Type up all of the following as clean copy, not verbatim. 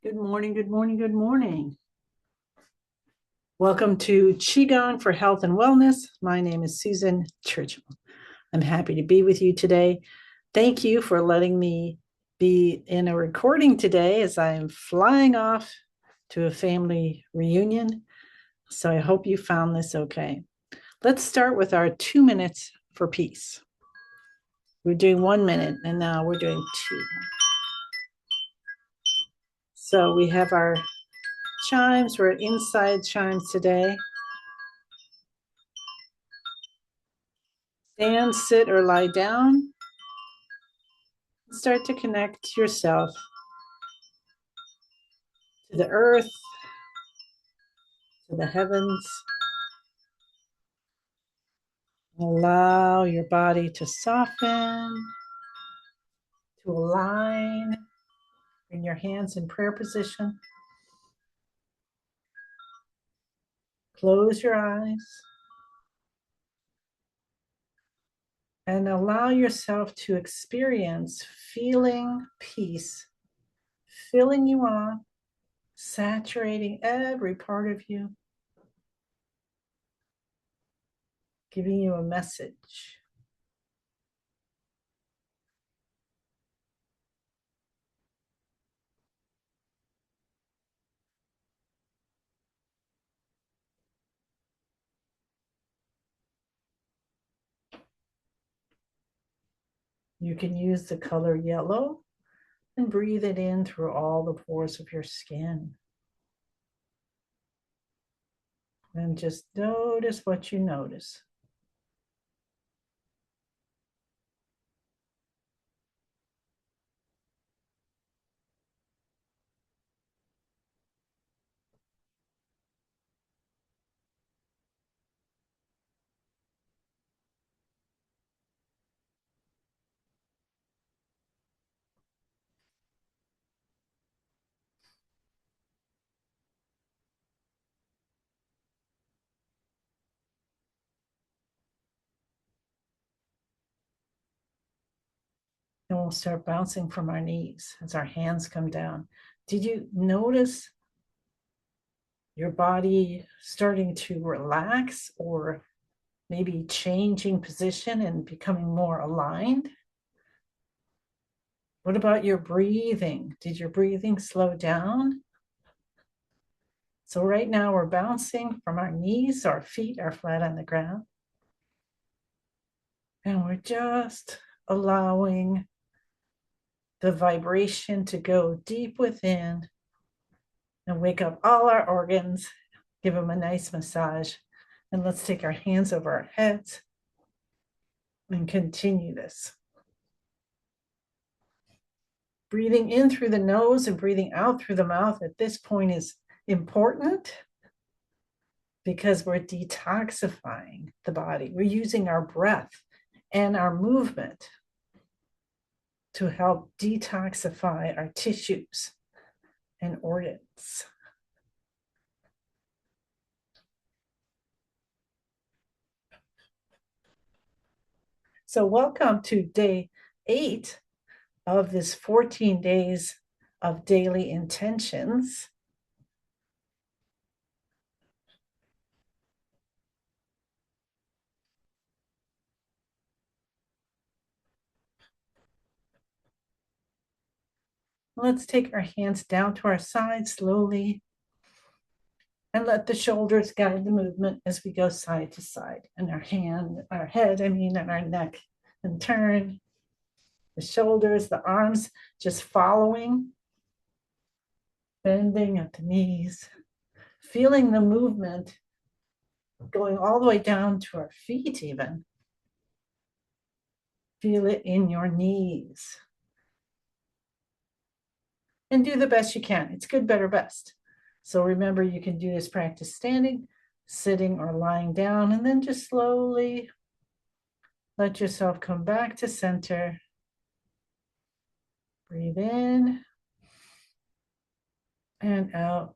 Good morning, good morning, good morning. Welcome to Qigong for Health and Wellness. My name is Susan Churchill. I'm happy to be with you today. Thank you for letting me be in a recording today as I'm flying off to a family reunion. So I hope you found this okay. Let's start with our 2 minutes for peace. We're doing 1 minute and now we're doing 2. So we have our chimes. We're inside chimes today. Stand, sit, or lie down. Start to connect yourself to the earth, to the heavens. Allow your body to soften, to align. Bring your hands in prayer position. Close your eyes. And allow yourself to experience feeling peace, filling you up, saturating every part of you, giving you a message. You can use the color yellow and breathe it in through all the pores of your skin. And just notice what you notice. And we'll start bouncing from our knees as our hands come down. Did you notice your body starting to relax or maybe changing position and becoming more aligned? What about your breathing? Did your breathing slow down? So right now we're bouncing from our knees, our feet are flat on the ground. And we're just allowing the vibration to go deep within and wake up all our organs, give them a nice massage. And let's take our hands over our heads and continue this. Breathing in through the nose and breathing out through the mouth at this point is important because we're detoxifying the body. We're using our breath and our movement to help detoxify our tissues and organs. So welcome to day 8 of this 14 days of daily intentions. Let's take our hands down to our sides slowly and let the shoulders guide the movement as we go side to side. And our head, and our neck, and turn. The shoulders, the arms just following, bending at the knees, feeling the movement going all the way down to our feet even. Feel it in your knees. And do the best you can. It's good, better, best. So remember, you can do this practice standing, sitting, or lying down, and then just slowly let yourself come back to center. Breathe in and out.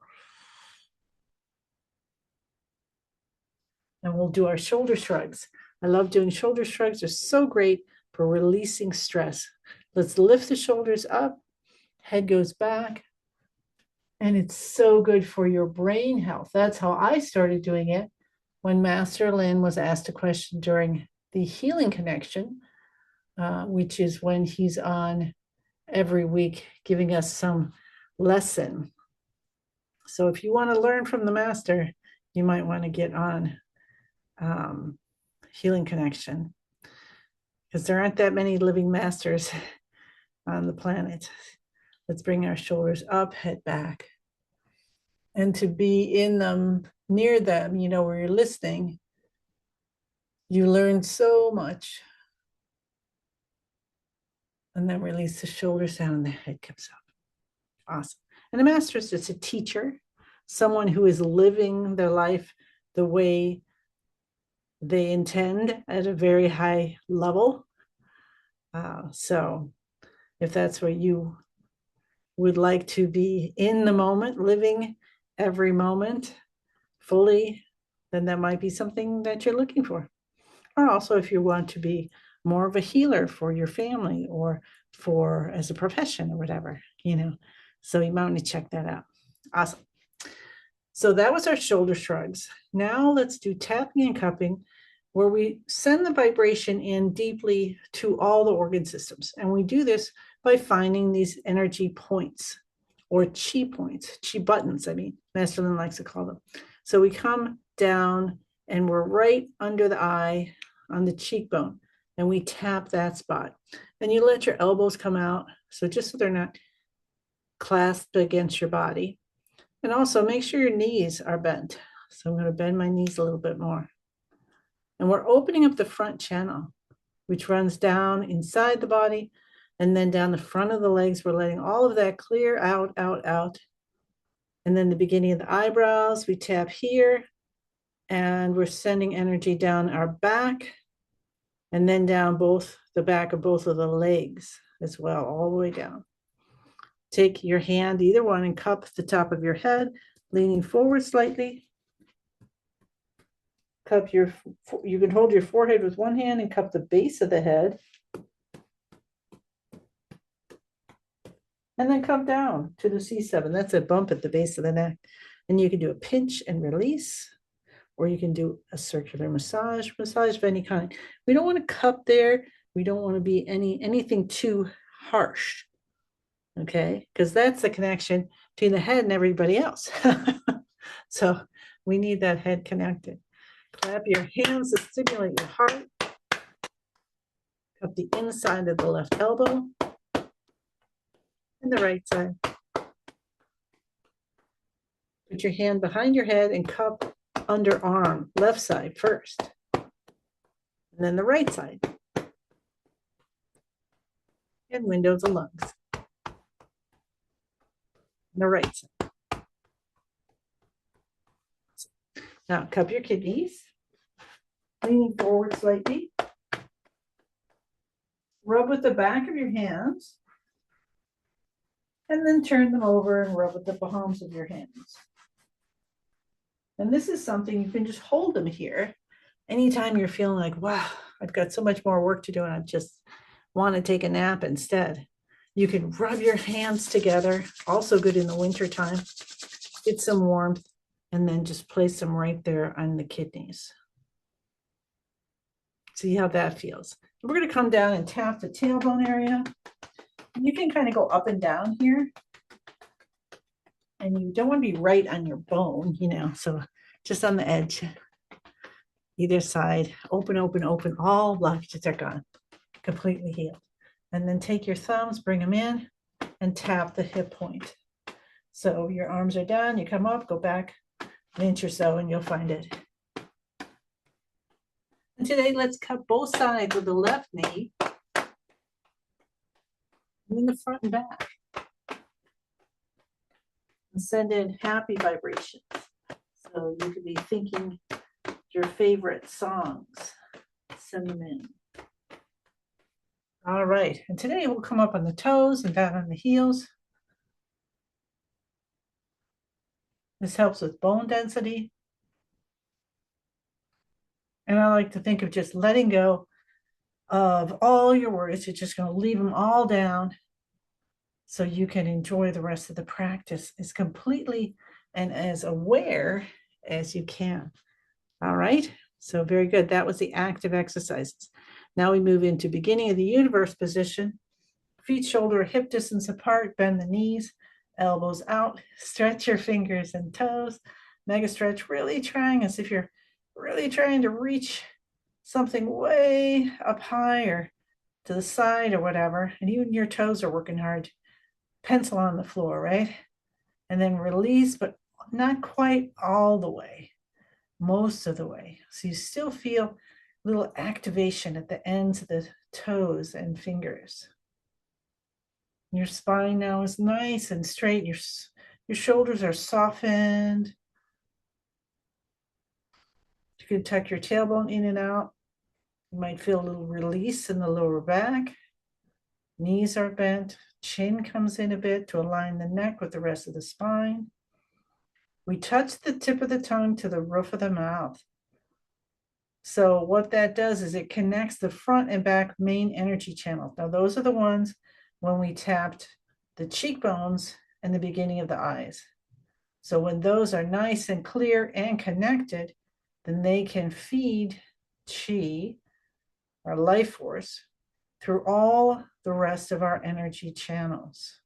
And we'll do our shoulder shrugs. I love doing shoulder shrugs. They're so great for releasing stress. Let's lift the shoulders up. Head goes back. And it's so good for your brain health. That's how I started doing it when Master Lin was asked a question during the Healing Connection, which is when he's on every week giving us some lesson. So if you want to learn from the master, you might want to get on Healing Connection, because there aren't that many living masters on the planet. Let's bring our shoulders up, head back. And to be in them, near them, where you're listening, you learn so much. And then release the shoulders down and the head comes up. Awesome. And the master is just a teacher, someone who is living their life the way they intend at a very high level. So if that's what you would like to be in the moment, living every moment fully, then that might be something that you're looking for. Or also if you want to be more of a healer for your family or for as a profession or whatever, So you might want to check that out. Awesome. So that was our shoulder shrugs. Now let's do tapping and cupping, where we send the vibration in deeply to all the organ systems. And we do this by finding these energy points or chi points, chi buttons, Master Lin likes to call them. So we come down and we're right under the eye on the cheekbone, and we tap that spot. And you let your elbows come out, so just so they're not clasped against your body. And also make sure your knees are bent. So I'm going to bend my knees a little bit more. And we're opening up the front channel, which runs down inside the body and then down the front of the legs. We're letting all of that clear out, out, out. And then the beginning of the eyebrows, we tap here, and we're sending energy down our back and then down both the back of both of the legs as well, all the way down. Take your hand, either one, and cup the top of your head, leaning forward slightly. Cup you can hold your forehead with one hand and cup the base of the head. And then come down to the C7. That's a bump at the base of the neck. And you can do a pinch and release, or you can do a circular massage of any kind. We don't want to cup there. We don't want to be anything too harsh. Okay, because that's the connection between the head and everybody else. So we need that head connected. Clap your hands to stimulate your heart. Cup the inside of the left elbow and the right side. Put your hand behind your head and cup underarm, left side first, and then the right side. And windows and lungs. And the right side. Now cup your kidneys, leaning forward slightly. Rub with the back of your hands, and then turn them over and rub with the palms of your hands. And this is something you can just hold them here. Anytime you're feeling like, wow, I've got so much more work to do and I just want to take a nap instead, you can rub your hands together, also good in the winter time. Get some warmth, and then just place them right there on the kidneys. See how that feels. We're going to come down and tap the tailbone area. You can kind of go up and down here. And you don't want to be right on your bone, so just on the edge. Either side, open, open, open. All blockages are gone, completely healed. And then take your thumbs, bring them in, and tap the hip point. So your arms are down, you come up, go back an inch or so, and you'll find it. And today, let's cut both sides of the left knee, and then the front and back. And send in happy vibrations. So you could be thinking your favorite songs. Send them in. All right. And today we'll come up on the toes and down on the heels. This helps with bone density. And I like to think of just letting go of all your worries. You're just going to leave them all down so you can enjoy the rest of the practice as completely and as aware as you can. All right, so very good. That was the active exercises. Now we move into beginning of the universe position. Feet shoulder hip distance apart, bend the knees, elbows out, stretch your fingers and toes. Mega stretch, really trying as if you're really trying to reach something way up high or to the side or whatever. And even your toes are working hard. Pencil on the floor, right? And then release, but not quite all the way, most of the way. So you still feel a little activation at the ends of the toes and fingers. Your spine now is nice and straight. Your shoulders are softened. You can tuck your tailbone in and out. You might feel a little release in the lower back. Knees are bent. Chin comes in a bit to align the neck with the rest of the spine. We touch the tip of the tongue to the roof of the mouth. So what that does is it connects the front and back main energy channels. Now, those are the ones when we tapped the cheekbones and the beginning of the eyes. So when those are nice and clear and connected, then they can feed chi, our life force, through all the rest of our energy channels.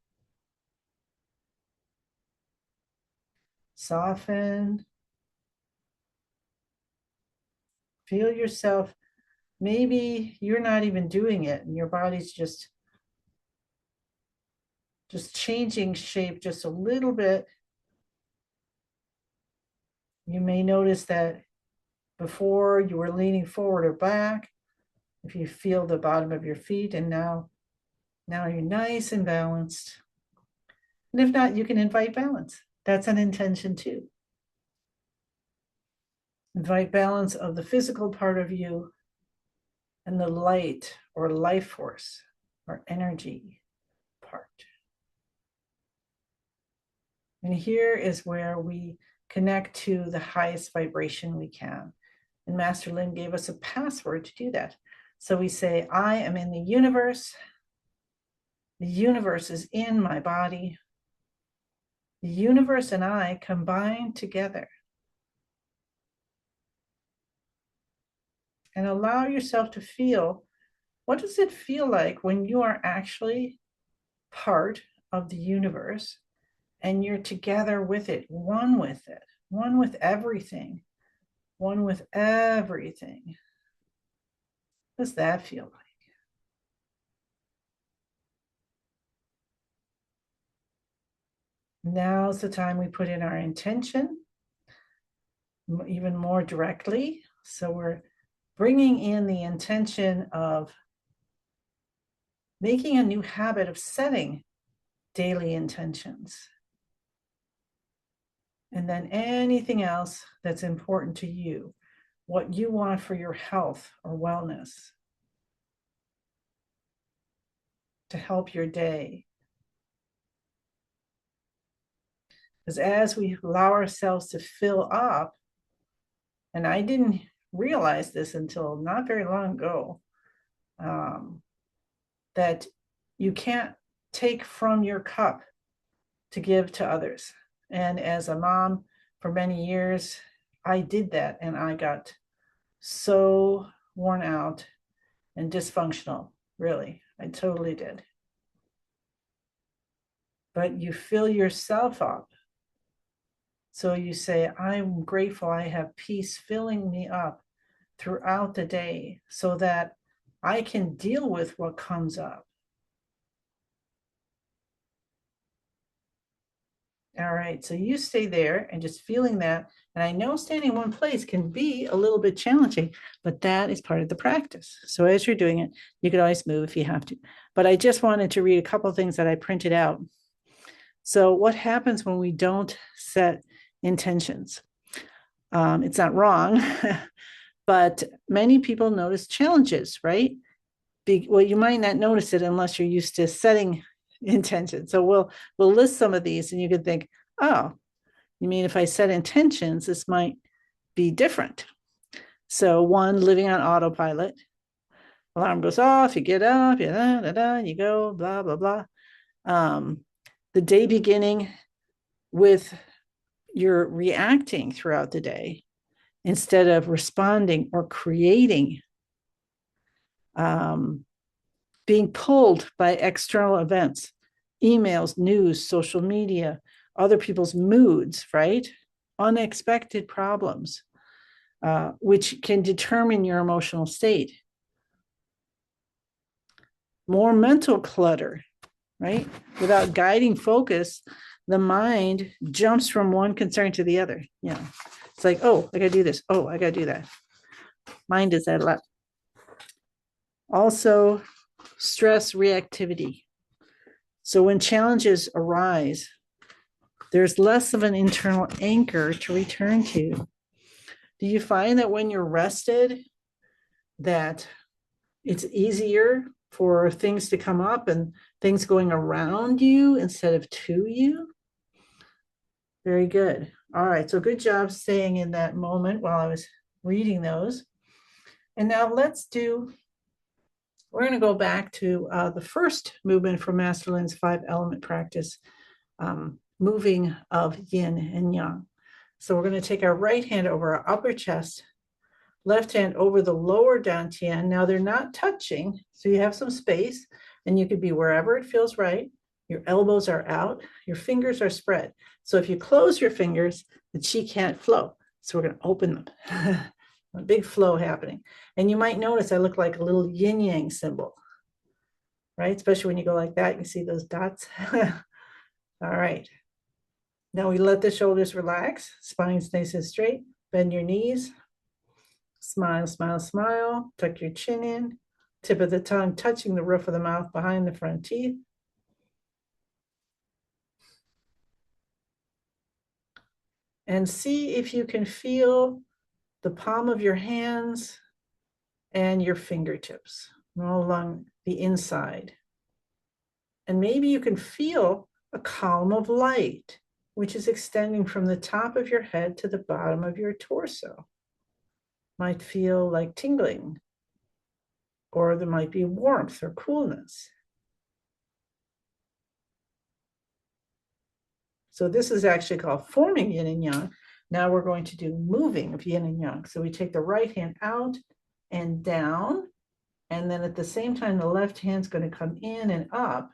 Soften. Feel yourself. Maybe you're not even doing it and your body's just changing shape just a little bit. You may notice that before you were leaning forward or back, if you feel the bottom of your feet, and now you're nice and balanced. And if not, you can invite balance. That's an intention too. Invite balance of the physical part of you and the light or life force or energy part. And here is where we connect to the highest vibration we can. And Master Lin gave us a password to do that. So we say, I am in the universe. The universe is in my body. The universe and I combine together. And allow yourself to feel, what does it feel like when you are actually part of the universe and you're together with it, one with everything, one with everything. What does that feel like? Now's the time we put in our intention even more directly. So we're bringing in the intention of making a new habit of setting daily intentions. And then anything else that's important to you, what you want for your health or wellness, to help your day. Because as we allow ourselves to fill up, and I didn't realize this until not very long ago, that you can't take from your cup to give to others. And as a mom for many years, I did that and I got so worn out and dysfunctional, really. I totally did. But you fill yourself up. So you say, I'm grateful I have peace filling me up throughout the day so that I can deal with what comes up. All right, so you stay there and just feeling that. And I know standing in one place can be a little bit challenging, but that is part of the practice. So as you're doing it, you could always move if you have to. But I just wanted to read a couple of things that I printed out. So what happens when we don't set intentions? It's not wrong, but many people notice challenges, right? Well, you might not notice it unless you're used to setting intentions. So we'll list some of these and you could think, oh, you mean if I set intentions, this might be different. So one, living on autopilot. Alarm goes off, you get up, you go, blah, blah, blah. The day beginning with you're reacting throughout the day instead of responding or creating, being pulled by external events, emails, news, social media, other people's moods, right? Unexpected problems, which can determine your emotional state. More mental clutter, right? Without guiding focus, the mind jumps from one concern to the other. Yeah. It's like, oh, I got to do this. Oh, I got to do that. Mind does that a lot. Also, stress reactivity. So when challenges arise, there's less of an internal anchor to return to. Do you find that when you're rested, that it's easier for things to come up and things going around you instead of to you? Very good. All right. So good job staying in that moment while I was reading those. And now we're going to go back to the first movement from Master Lin's 5-element practice, moving of yin and yang. So we're going to take our right hand over our upper chest, left hand over the lower dantian. Now they're not touching, so you have some space, and you could be wherever it feels right. Your elbows are out, your fingers are spread. So if you close your fingers, the chi can't flow. So we're going to open them. A big flow happening. And you might notice I look like a little yin yang symbol, right? Especially when you go like that, you see those dots. All right. Now we let the shoulders relax, spine stays straight, bend your knees, smile, smile, smile, tuck your chin in, tip of the tongue touching the roof of the mouth behind the front teeth. And see if you can feel the palm of your hands and your fingertips all along the inside. And maybe you can feel a column of light, which is extending from the top of your head to the bottom of your torso. Might feel like tingling, or there might be warmth or coolness. So this is actually called forming yin and yang. Now we're going to do moving of yin and yang. So we take the right hand out and down, and then at the same time, the left hand's going to come in and up.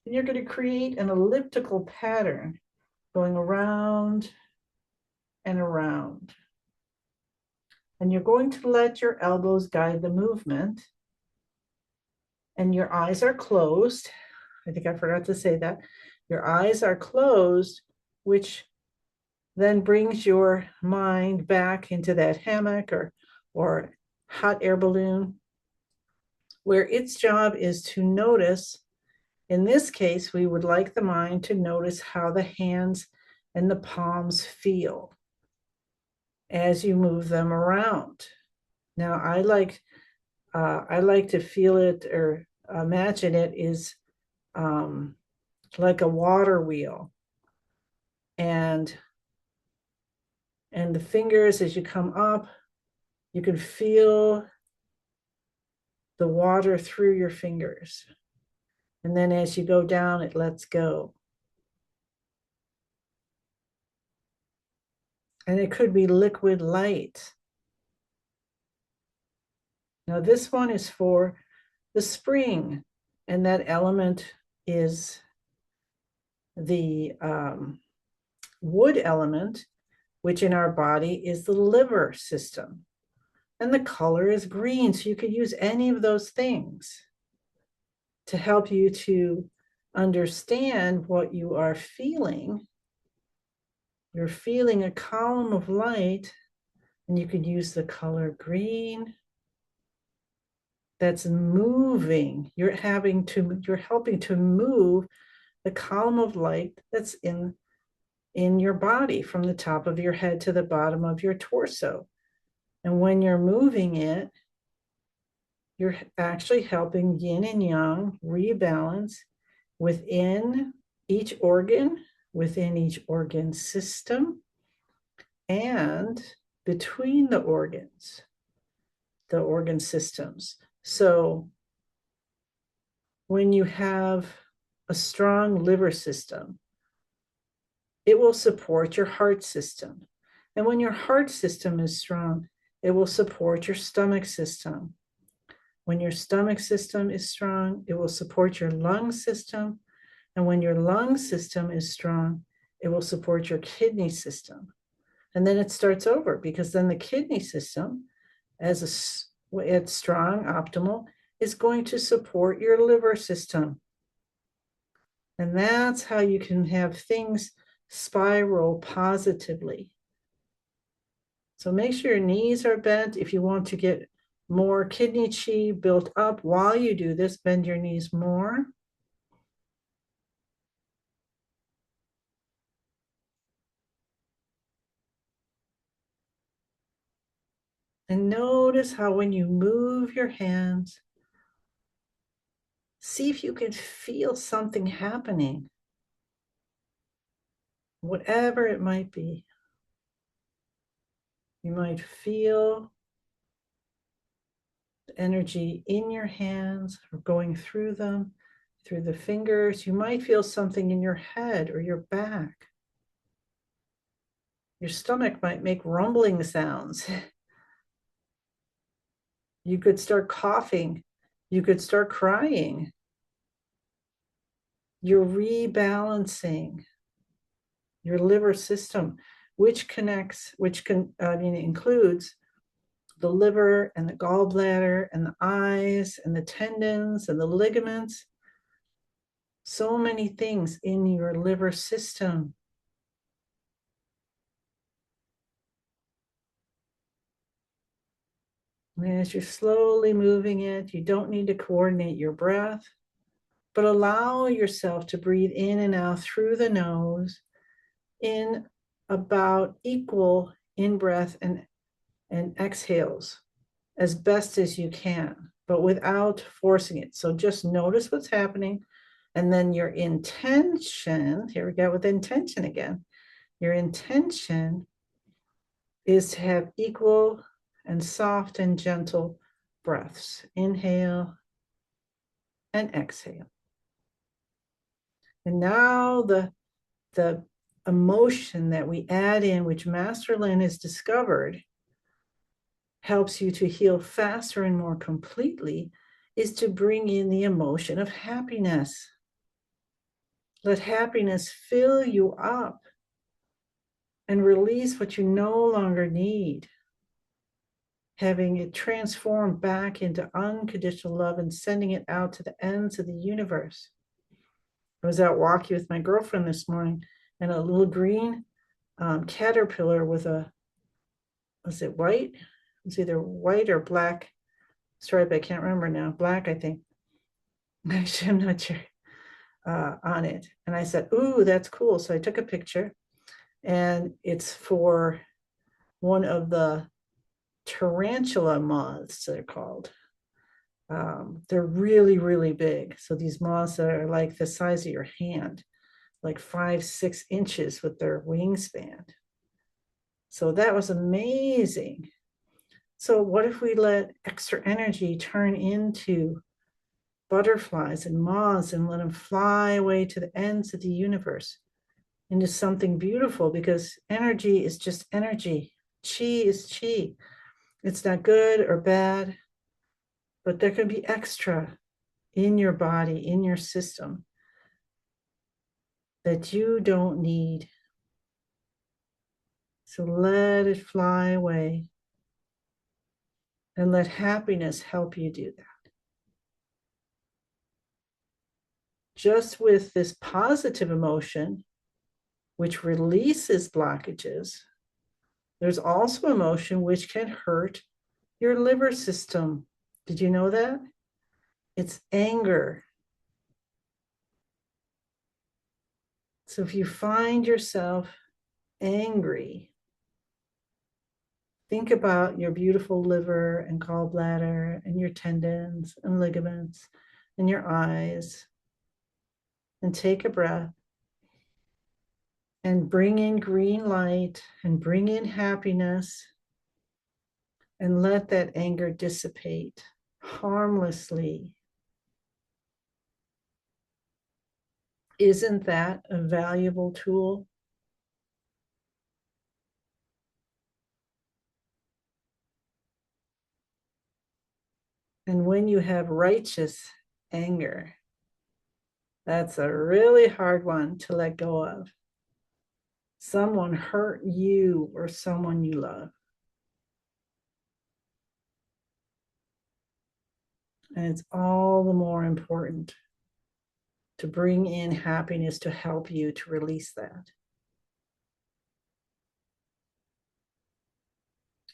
And you're going to create an elliptical pattern going around and around. And you're going to let your elbows guide the movement. And your eyes are closed. I think I forgot to say that. Your eyes are closed, which then brings your mind back into that hammock or hot air balloon, where its job is to notice. In this case, we would like the mind to notice how the hands and the palms feel as you move them around. Now, I like to feel it or imagine it is like a water wheel, and the fingers, as you come up, you can feel the water through your fingers. And then as you go down, it lets go. And it could be liquid light. Now this one is for the spring, and that element is the wood element, which in our body is the liver system. And the color is green, so you could use any of those things to help you to understand what you are feeling. You're feeling a column of light, and you could use the color green that's moving. You're helping to move the column of light that's in your body from the top of your head to the bottom of your torso. And when you're moving it, you're actually helping yin and yang rebalance within each organ system, and between the organ systems. So when you have a strong liver system, it will support your heart system. And when your heart system is strong, it will support your stomach system. When your stomach system is strong, it will support your lung system. And when your lung system is strong, it will support your kidney system. And then it starts over, because then the kidney system, as it's strong, optimal, is going to support your liver system. And that's how you can have things spiral positively. So make sure your knees are bent. If you want to get more kidney chi built up while you do this, bend your knees more. And notice how when you move your hands, see if you can feel something happening, whatever it might be. You might feel the energy in your hands or going through them, through the fingers. You might feel something in your head or your back. Your stomach might make rumbling sounds. You could start coughing. You could start crying. You're rebalancing your liver system, which includes the liver and the gallbladder and the eyes and the tendons and the ligaments. So many things in your liver system. And as you're slowly moving it, you don't need to coordinate your breath, but allow yourself to breathe in and out through the nose in about equal in-breath and exhales as best as you can, but without forcing it. So just notice what's happening. And then your intention, here we go with intention again. Your intention is to have equal and soft and gentle breaths. Inhale and exhale. And now the emotion that we add in, which Master Lin has discovered, helps you to heal faster and more completely, is to bring in the emotion of happiness. Let happiness fill you up and release what you no longer need, having it transform back into unconditional love and sending it out to the ends of the universe. I was out walking with my girlfriend this morning, and a little green caterpillar with was it white? It was either white or black stripe. I can't remember now. Black, I think. Actually, I'm not sure. On it. And I said, ooh, that's cool. So I took a picture, and it's for one of the tarantula moths, they're called. They're really, really big. So these moths are like the size of your hand, like 5-6 inches with their wingspan. So that was amazing. So what if we let extra energy turn into butterflies and moths and let them fly away to the ends of the universe into something beautiful? Because energy is just energy. Chi is chi. It's not good or bad, but there can be extra in your body, in your system, that you don't need. So let it fly away and let happiness help you do that. Just with this positive emotion, which releases blockages, there's also emotion which can hurt your liver system. Did you know that? It's anger. So if you find yourself angry, think about your beautiful liver and gallbladder and your tendons and ligaments and your eyes, and take a breath and bring in green light and bring in happiness, and let that anger dissipate harmlessly. Isn't that a valuable tool? And when you have righteous anger, that's a really hard one to let go of. Someone hurt you or someone you love. And it's all the more important to bring in happiness to help you to release that.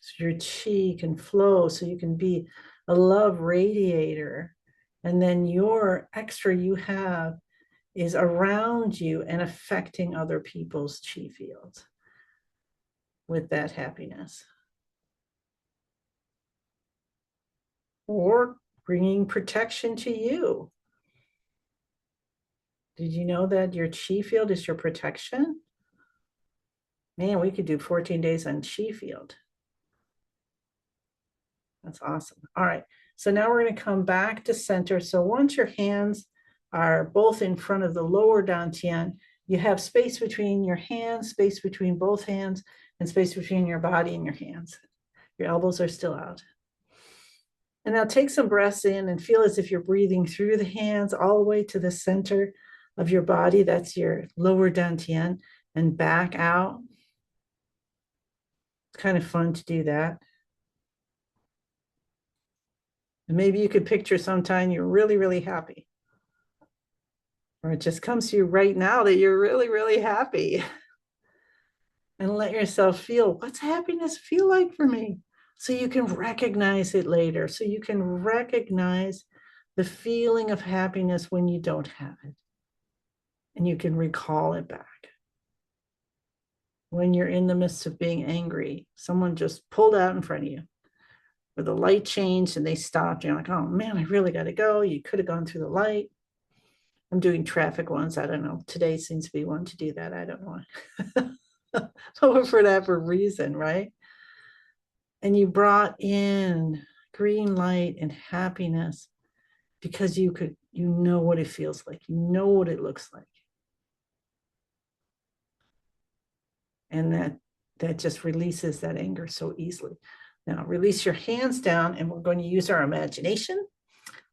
So your chi can flow, so you can be a love radiator. And then your extra you have is around you and affecting other people's chi fields with that happiness. Or bringing protection to you. Did you know that your chi field is your protection? Man, we could do 14 days on chi field. That's awesome. All right. So now we're going to come back to center. So once your hands are both in front of the lower dantian, you have space between your hands, space between both hands, and space between your body and your hands. Your elbows are still out. And now take some breaths in and feel as if you're breathing through the hands all the way to the center of your body. That's your lower dantian, and back out. It's kind of fun to do that. And maybe you could picture sometime you're really, really happy. Or it just comes to you right now that you're really, really happy. And let yourself feel, what's happiness feel like for me? So you can recognize it later. So you can recognize the feeling of happiness when you don't have it. And you can recall it back. When you're in the midst of being angry, someone just pulled out in front of you, or the light changed and they stopped. You're like, oh man, I really got to go. You could have gone through the light. I'm doing traffic ones. I don't know. Today seems to be one to do that. I don't know. But for whatever reason, right? And you brought in green light and happiness because you know what it feels like. You know what it looks like. And that just releases that anger so easily. Now release your hands down, and we're going to use our imagination,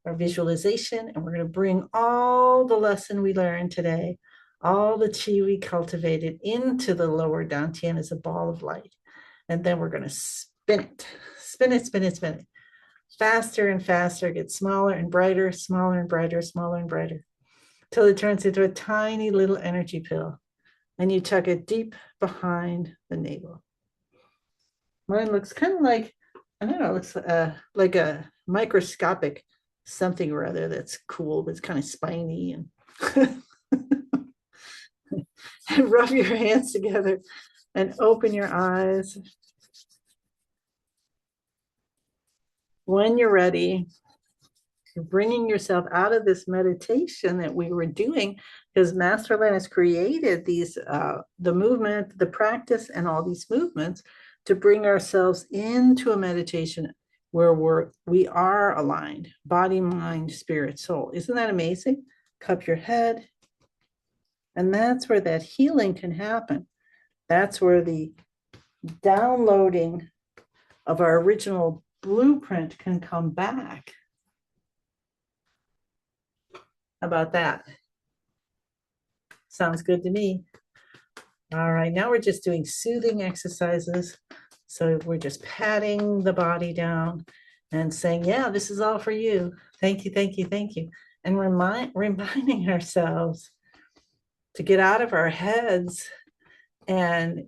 our visualization, and we're going to bring all the lesson we learned today, all the chi we cultivated into the lower dantian as a ball of light. And then we're going to spin it, spin it, spin it, spin it. Faster and faster, get smaller and brighter, smaller and brighter, smaller and brighter, till it turns into a tiny little energy pill. And you tuck it deep behind the navel. Mine looks kind of like, I don't know, it looks like a microscopic something or other that's cool, but it's kind of spiny. And and rub your hands together and open your eyes. When you're ready, you're bringing yourself out of this meditation that we were doing, because Master Lin has created these, the movement, the practice, and all these movements to bring ourselves into a meditation where we are aligned, body, mind, spirit, soul. Isn't that amazing? Cup your head. And that's where that healing can happen. That's where the downloading of our original blueprint can come back. How about that? Sounds good to me. All right, now we're just doing soothing exercises. So we're just patting the body down and saying, yeah, this is all for you. Thank you, thank you, thank you. And reminding ourselves to get out of our heads and,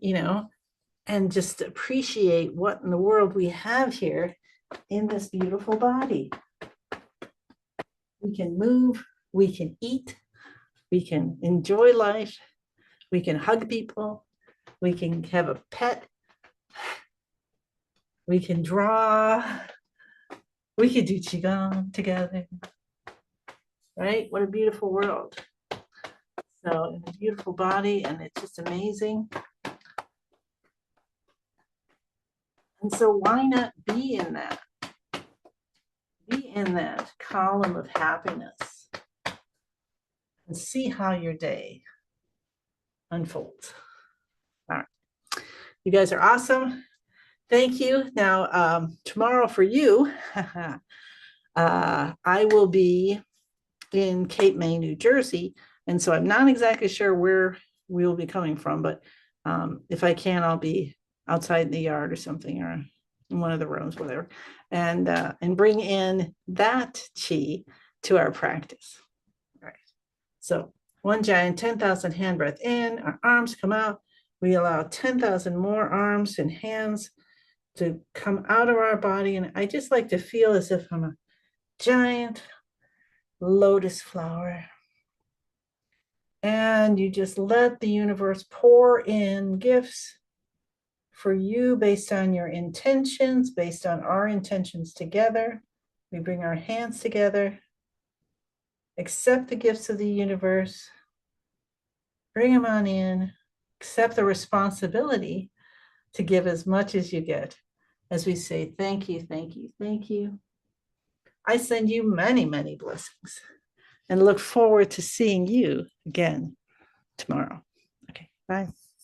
and just appreciate what in the world we have here in this beautiful body. We can move, we can eat, we can enjoy life, we can hug people, we can have a pet, we can draw, we could do qigong together, right? What a beautiful world. So, a beautiful body, and it's just amazing. And so why not be in that? Be in that column of happiness. and see how your day unfolds. All right. You guys are awesome. Thank you. Now, tomorrow for you, I will be in Cape May, New Jersey. And so I'm not exactly sure where we will be coming from, but if I can, I'll be outside in the yard or something, or in one of the rooms, whatever, and bring in that chi to our practice. All right. So one giant 10,000 hand breath in, our arms come out. We allow 10,000 more arms and hands to come out of our body. And I just like to feel as if I'm a giant lotus flower. And you just let the universe pour in gifts for you based on your intentions, based on our intentions together. We bring our hands together, accept the gifts of the universe, bring them on in, accept the responsibility to give as much as you get. As we say, thank you, thank you, thank you. I send you many, many blessings and look forward to seeing you again tomorrow. Okay, bye.